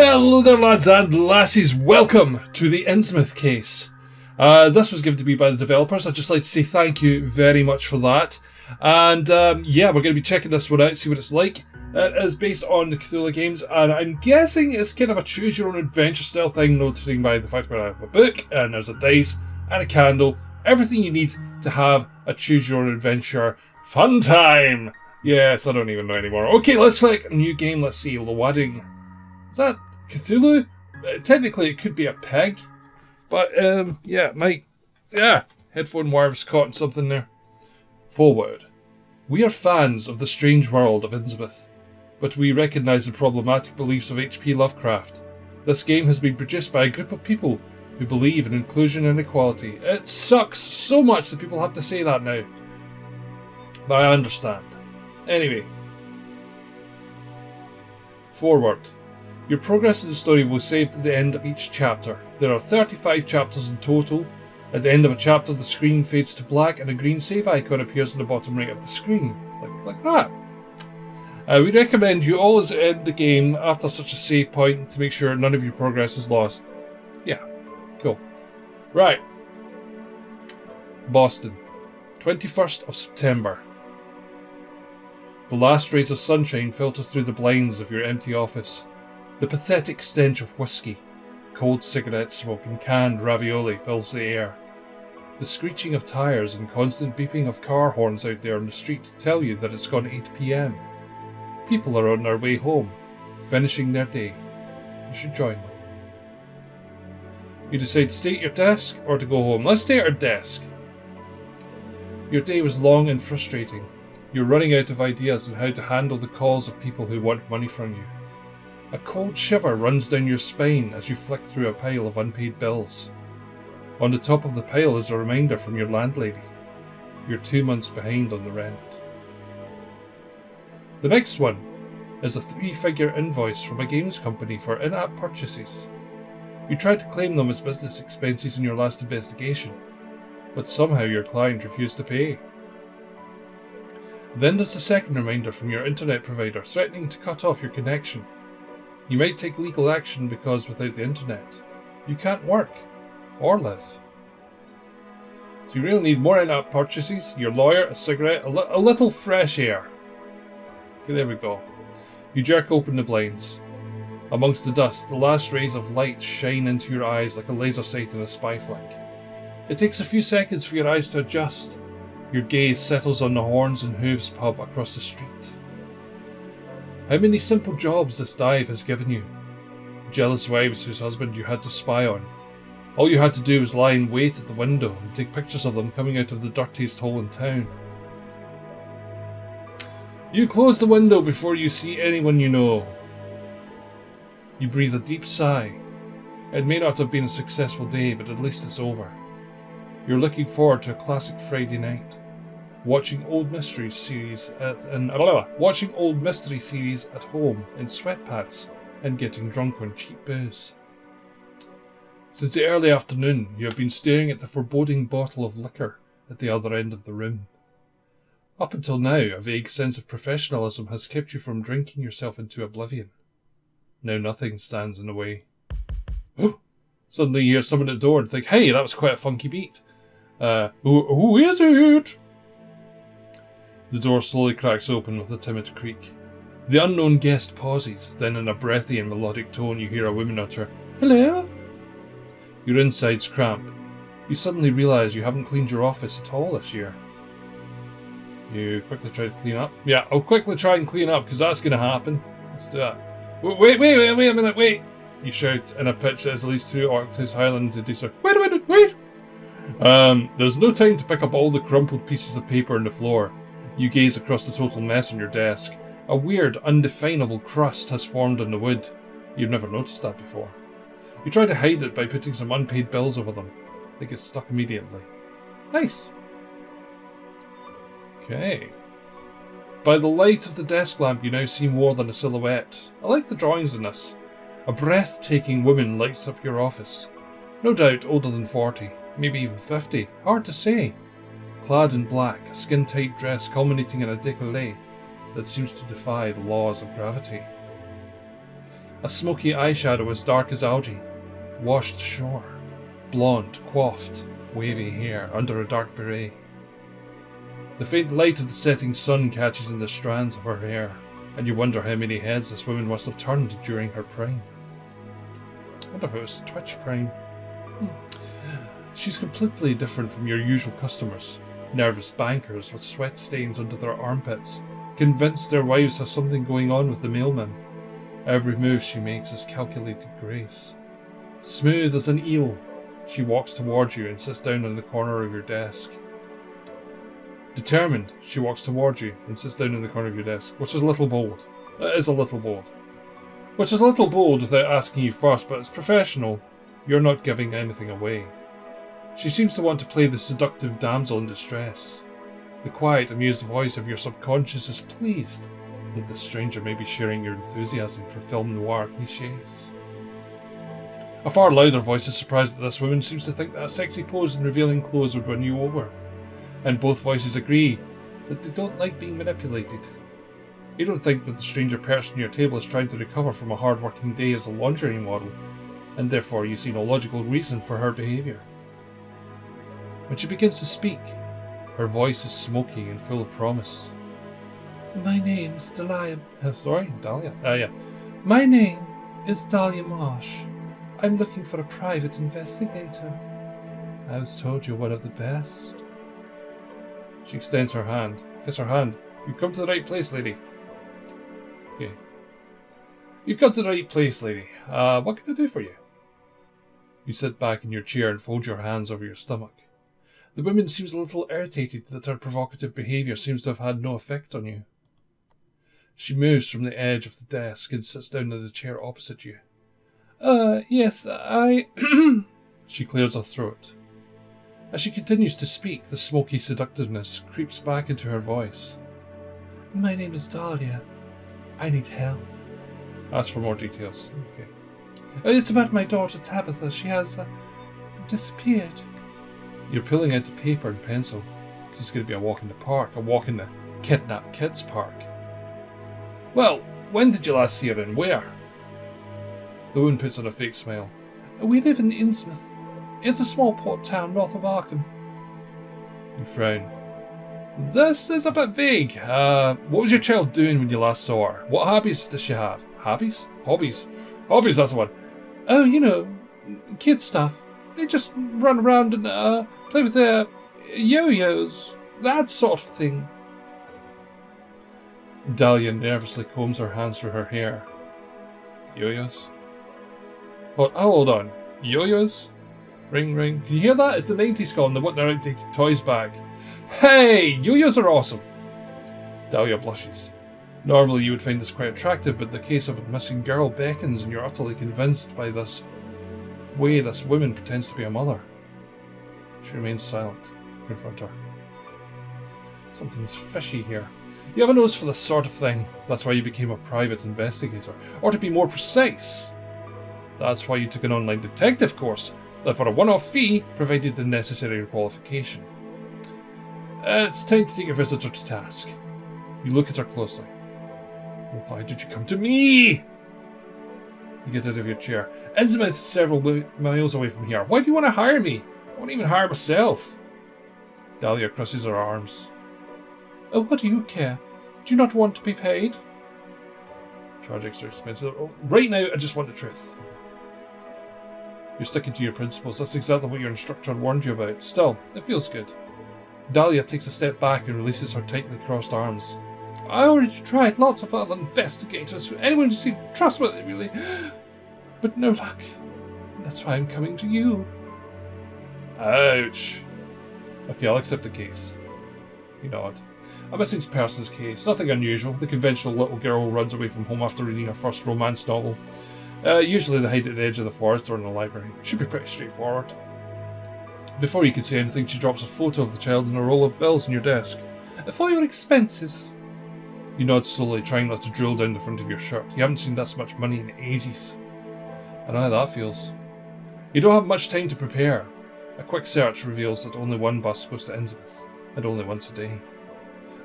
Hello there, lads and lassies. Welcome to the Innsmouth Case. This was given to me by the developers. I'd just like to say thank you very much for that. And yeah, we're going to be checking this one out, see what it's like. It is based on the Cthulhu games, and I'm guessing it's kind of a choose-your-own-adventure style thing, noting by the fact that I have a book, and there's a dice, and a candle. Everything you need to have a choose-your-own-adventure fun time. Yes, I don't even know anymore. Okay, let's click new game. Let's see, loading. Is that Cthulhu? Technically, it could be a pig. But, yeah, headphone wire was caught in something there. Forward. We are fans of the strange world of Innsmouth, but we recognise the problematic beliefs of H.P. Lovecraft. This game has been produced by a group of people who believe in inclusion and equality. It sucks so much that people have to say that now. But I understand. Anyway. Forward. Your progress in the story will be saved at the end of each chapter. There are 35 chapters in total. At the end of a chapter, the screen fades to black and a green save icon appears in the bottom right of the screen. Like that. We recommend you always end the game after such a save point to make sure none of your progress is lost. Yeah, cool. Right. Boston, 21st of September. The last rays of sunshine filter through the blinds of your empty office. The pathetic stench of whiskey, cold cigarette smoke and canned ravioli fills the air. The screeching of tyres and constant beeping of car horns out there on the street tell you that it's gone 8 p.m. People are on their way home, finishing their day. You should join them. You decide to stay at your desk or to go home. Let's stay at our desk. Your day was long and frustrating. You're running out of ideas on how to handle the calls of people who want money from you. A cold shiver runs down your spine as you flick through a pile of unpaid bills. On the top of the pile is a reminder from your landlady. You're 2 months behind on the rent. The next one is a 3-figure invoice from a games company for in-app purchases. You tried to claim them as business expenses in your last investigation, but somehow your client refused to pay. Then there's the second reminder from your internet provider threatening to cut off your connection. You might take legal action because without the internet, you can't work or live. So you really need more in-app purchases, your lawyer, a cigarette, a little fresh air. Okay, there we go. You jerk open the blinds. Amongst the dust, the last rays of light shine into your eyes like a laser sight in a spy flick. It takes a few seconds for your eyes to adjust. Your gaze settles on the Horns and Hooves pub across the street. How many simple jobs this dive has given you. Jealous wives whose husband you had to spy on. All you had to do was lie in wait at the window and take pictures of them coming out of the dirtiest hole in town. You close the window before you see anyone you know. You breathe a deep sigh. It may not have been a successful day, but at least it's over. You're looking forward to a classic Friday night. Watching old mystery series at home in sweatpants and getting drunk on cheap booze. Since the early afternoon, you have been staring at the foreboding bottle of liquor at the other end of the room. Up until now, a vague sense of professionalism has kept you from drinking yourself into oblivion. Now nothing stands in the way. Oh! Suddenly you hear someone at the door and think, hey, that was quite a funky beat. Who is it? The door slowly cracks open with a timid creak. The unknown guest pauses, then in a breathy and melodic tone you hear a woman utter, hello? Your insides cramp. You suddenly realise you haven't cleaned your office at all this year. You quickly try to clean up. Yeah, I'll quickly try and clean up because that's going to happen. Let's do that. Wait a minute, wait! You shout in a pitch that is at least 2 octaves higher than the deducer. Wait! There's no time to pick up all the crumpled pieces of paper on the floor. You gaze across the total mess on your desk. A weird, undefinable crust has formed on the wood. You've never noticed that before. You try to hide it by putting some unpaid bills over them. They get stuck immediately. Nice. Okay. By the light of the desk lamp you now see more than a silhouette. I like the drawings in this. A breathtaking woman lights up your office. No doubt older than 40, maybe even 50, hard to say. Clad in black, a skin-tight dress culminating in a décolleté that seems to defy the laws of gravity. A smoky eyeshadow as dark as algae, washed ashore, blonde, coiffed, wavy hair under a dark beret. The faint light of the setting sun catches in the strands of her hair, and you wonder how many heads this woman must have turned during her prime. I wonder if it was Twitch prime. She's completely different from your usual customers. Nervous bankers with sweat stains under their armpits, convinced their wives have something going on with the mailman. Every move she makes is calculated grace. Smooth as an eel, she walks towards you and sits down in the corner of your desk. Determined, she walks towards you and sits down in the corner of your desk, which is a little bold. It is a little bold. Which is a little bold without asking you first, but it's professional. You're not giving anything away. She seems to want to play the seductive damsel in distress. The quiet, amused voice of your subconscious is pleased that the stranger may be sharing your enthusiasm for film noir cliches. A far louder voice is surprised that this woman seems to think that a sexy pose in revealing clothes would win you over. And both voices agree that they don't like being manipulated. You don't think that the stranger perched on your table is trying to recover from a hard-working day as a lingerie model, and therefore you see no logical reason for her behaviour. When she begins to speak, her voice is smoky and full of promise. My name is Dahlia. Dahlia. My name is Tabitha Marsh. I'm looking for a private investigator. I was told you're one of the best. She extends her hand. Kiss her hand. You've come to the right place, lady. Okay. You've come to the right place, lady. What can I do for you? You sit back in your chair and fold your hands over your stomach. The woman seems a little irritated that her provocative behaviour seems to have had no effect on you. She moves from the edge of the desk and sits down in the chair opposite you. Yes, I... She clears her throat. As she continues to speak, the smoky seductiveness creeps back into her voice. My name is Dahlia. I need help. Ask for more details. Okay. It's about my daughter Tabitha. She has disappeared. You're pulling out the paper and pencil. This is going to be a walk in the park, a walk in the kidnapped kids park. Well, when did you last see her and where? The woman puts on a fake smile. We live in Innsmouth. It's a small port town north of Arkham. You frown. This is a bit vague. What was your child doing when you last saw her? What hobbies does she have? Hobbies? Hobbies, that's the one. Oh, you know, kid stuff. They just run around and play with their yo-yos. That sort of thing. Dahlia nervously combs her hands through her hair. Yo-yos? Hold on. Yo-yos? Ring, ring. Can you hear that? It's the 90s calling. They want their outdated toys back. Hey! Yo-yos are awesome! Dahlia blushes. Normally you would find this quite attractive, but the case of a missing girl beckons and you're utterly convinced by this way this woman pretends to be a mother. She remains silent. Confront her. Something's fishy here. You have a nose for this sort of thing. That's why you became a private investigator. Or to be more precise, that's why you took an online detective course that for a one-off fee provided the necessary qualification. It's time to take your visitor to task. You look at her closely. Why did you come to me? You get out of your chair. Innsmouth is several miles away from here. Why do you want to hire me? I won't even hire myself. Dahlia crosses her arms. Oh, what do you care? Do you not want to be paid? Projects are expensive. Oh, right now, I just want the truth. You're sticking to your principles. That's exactly what your instructor warned you about. Still, it feels good. Dahlia takes a step back and releases her tightly crossed arms. I already tried lots of other investigators. Anyone who seemed trustworthy, really. But no luck. That's why I'm coming to you. Ouch. Okay, I'll accept the case. You nod. A missing persons case. Nothing unusual. The conventional little girl runs away from home after reading her first romance novel. Usually they hide at the edge of the forest or in the library. Should be pretty straightforward. Before you can say anything, she drops a photo of the child and a roll of bills on your desk. For your expenses. You nod slowly, trying not to drool down the front of your shirt. You haven't seen this much money in ages. I know how that feels. You don't have much time to prepare. A quick search reveals that only one bus goes to Innsmouth, and only once a day.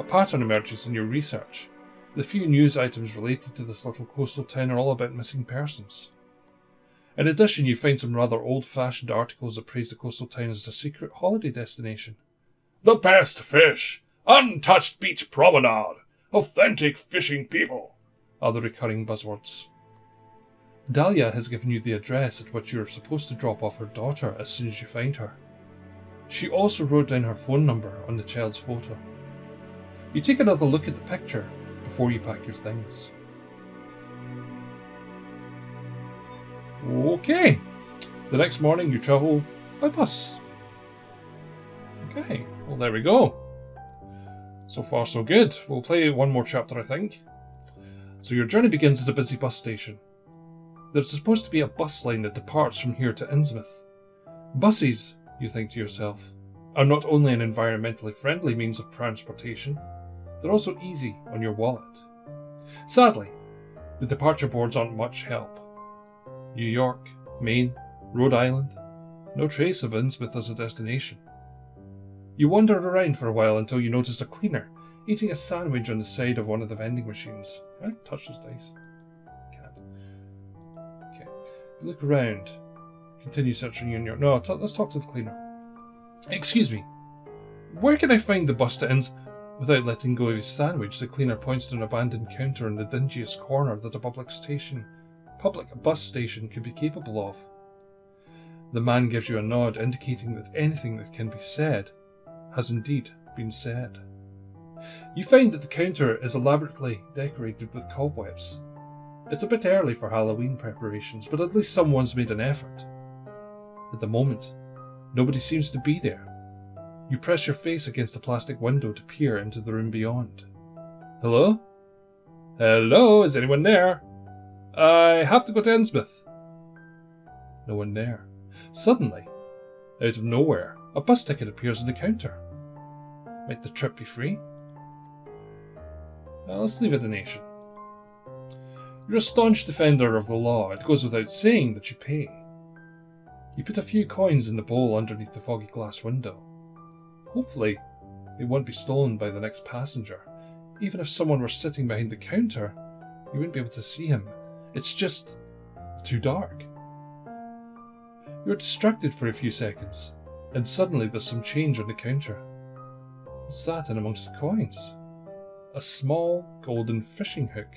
A pattern emerges in your research. The few news items related to this little coastal town are all about missing persons. In addition, you find some rather old-fashioned articles that praise the coastal town as a secret holiday destination. The best fish! Untouched beach promenade! Authentic fishing people! Are the recurring buzzwords. Dahlia has given you the address at which you are supposed to drop off her daughter as soon as you find her. She also wrote down her phone number on the child's photo. You take another look at the picture before you pack your things. Okay. The next morning you travel by bus. Okay, well there we go. So far so good. We'll play one more chapter, I think. So your journey begins at a busy bus station. There's supposed to be a bus line that departs from here to Innsmouth. Buses, you think to yourself, are not only an environmentally friendly means of transportation, they're also easy on your wallet. Sadly, the departure boards aren't much help. New York, Maine, Rhode Island, no trace of Innsmouth as a destination. You wander around for a while until you notice a cleaner eating a sandwich on the side of one of the vending machines. Can I touch those dice? Can't. Okay. You look around. Continue searching in your... No, let's talk to the cleaner. Excuse me. Where can I find the bus to Inns... Without letting go of his sandwich, the cleaner points to an abandoned counter in the dingiest corner that a public bus station could be capable of. The man gives you a nod, indicating that anything that can be said has indeed been said. You find that the counter is elaborately decorated with cobwebs. It's a bit early for Halloween preparations, but at least someone's made an effort. At the moment, nobody seems to be there. You press your face against a plastic window to peer into the room beyond. Hello? Hello, is anyone there? I have to go to Innsmouth. No one there. Suddenly, out of nowhere, a bus ticket appears on the counter. Might the trip be free? Well, let's leave it a nation. You're a staunch defender of the law. It goes without saying that you pay. You put a few coins in the bowl underneath the foggy glass window. Hopefully, they won't be stolen by the next passenger. Even if someone were sitting behind the counter, you wouldn't be able to see him. It's just too dark. You're distracted for a few seconds, and suddenly there's some change on the counter. What's that in amongst the coins? A small golden fishing hook.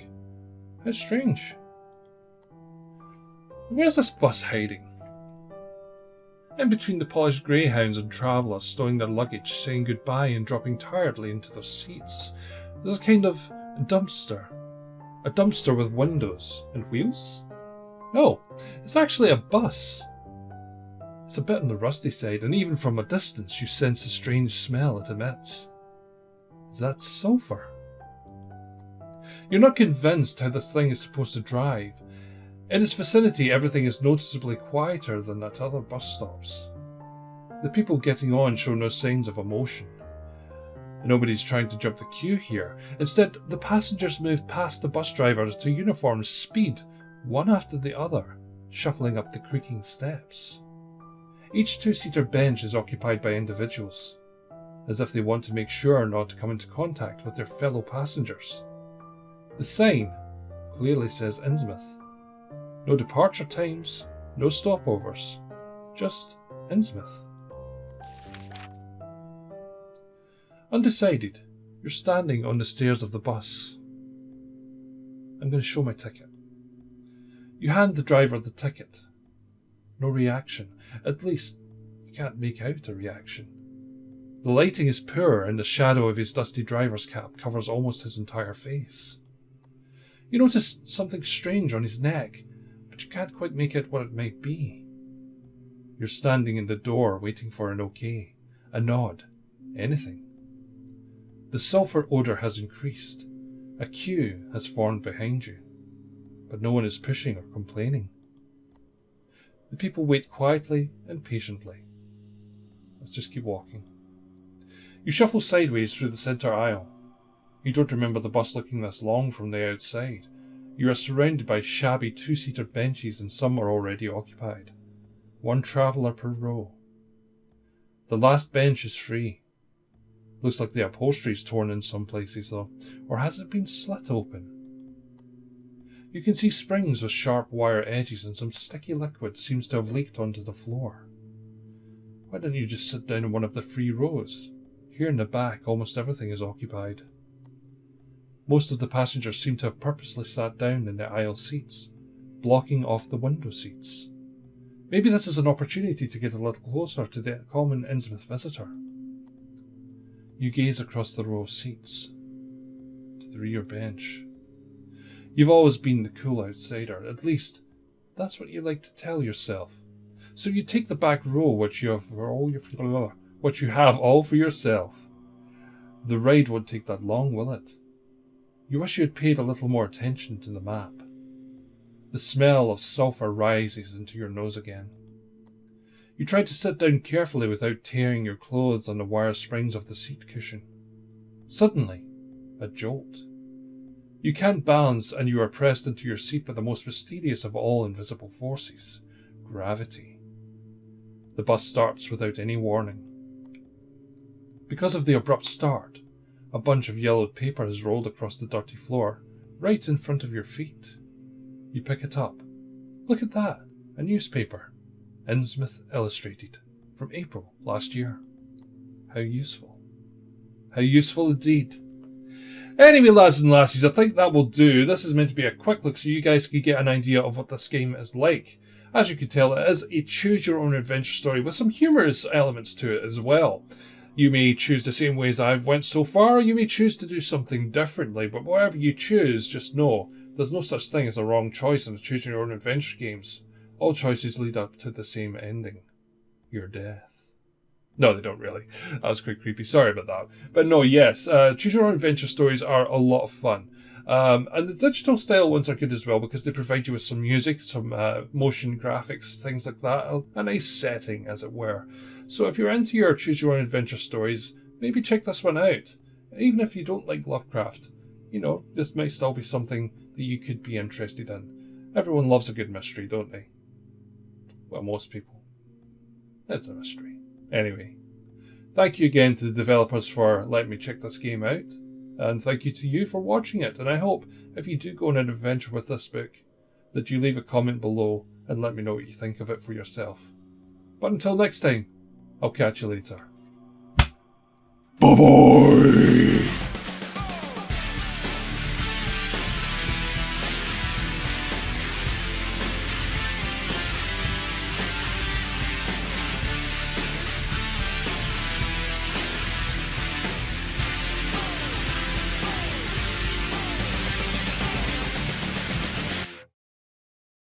How strange. Where's this bus hiding? In between the polished greyhounds and travellers stowing their luggage, saying goodbye and dropping tiredly into their seats, there's a kind of dumpster. A dumpster with windows and wheels? No, it's actually a bus. It's a bit on the rusty side, and even from a distance you sense the strange smell it emits. Is that sulphur? You're not convinced how this thing is supposed to drive. In its vicinity, everything is noticeably quieter than at other bus stops. The people getting on show no signs of emotion. Nobody's trying to jump the queue here. Instead, the passengers move past the bus driver at a uniform speed, one after the other, shuffling up the creaking steps. Each two-seater bench is occupied by individuals, as if they want to make sure not to come into contact with their fellow passengers. The sign clearly says Innsmouth. No departure times, no stopovers, just Innsmouth. Undecided, you're standing on the stairs of the bus. I'm going to show my ticket. You hand the driver the ticket. No reaction. At least, you can't make out a reaction. The lighting is poor and the shadow of his dusty driver's cap covers almost his entire face. You notice something strange on his neck, but you can't quite make out what it might be. You're standing in the door waiting for an okay, a nod, anything. The sulphur odour has increased. A queue has formed behind you, but no one is pushing or complaining. The people wait quietly and patiently. Let's just keep walking. You shuffle sideways through the centre aisle. You don't remember the bus looking this long from the outside. You are surrounded by shabby two-seater benches and some are already occupied. One traveller per row. The last bench is free. Looks like the upholstery's torn in some places though, or has it been slit open? You can see springs with sharp wire edges and some sticky liquid seems to have leaked onto the floor. Why don't you just sit down in one of the free rows? Here in the back, almost everything is occupied. Most of the passengers seem to have purposely sat down in the aisle seats, blocking off the window seats. Maybe this is an opportunity to get a little closer to the common Innsmouth visitor. You gaze across the row of seats to the rear bench. You've always been the cool outsider, at least that's what you like to tell yourself. So you take the back row, which you have all for yourself. The ride won't take that long, will it? You wish you had paid a little more attention to the map. The smell of sulphur rises into your nose again. You try to sit down carefully without tearing your clothes on the wire springs of the seat cushion. Suddenly, a jolt. You can't balance and you are pressed into your seat by the most mysterious of all invisible forces, gravity. The bus starts without any warning. Because of the abrupt start, a bunch of yellowed paper has rolled across the dirty floor, right in front of your feet. You pick it up. Look at that, a newspaper. Innsmouth Illustrated, from April last year. How useful. How useful indeed. Anyway, lads and lassies, I think that will do. This is meant to be a quick look so you guys can get an idea of what this game is like. As you can tell, it is a choose-your-own-adventure story with some humorous elements to it as well. You may choose the same way as I've went so far, or you may choose to do something differently, but whatever you choose, just know there's no such thing as a wrong choice in the choose-your-own-adventure games. All choices lead up to the same ending. Your death. No, they don't really. That was quite creepy. Sorry about that. But no, yes, choose your own adventure stories are a lot of fun. And the digital style ones are good as well because they provide you with some music, some motion graphics, things like that. A nice setting, as it were. So if you're into your choose your own adventure stories, maybe check this one out. Even if you don't like Lovecraft, you know, this might still be something that you could be interested in. Everyone loves a good mystery, don't they? Well, most people. It's a mystery. Anyway, thank you again to the developers for letting me check this game out, and thank you to you for watching it, and I hope if you do go on an adventure with this book, that you leave a comment below and let me know what you think of it for yourself. But until next time, I'll catch you later. Bye-bye!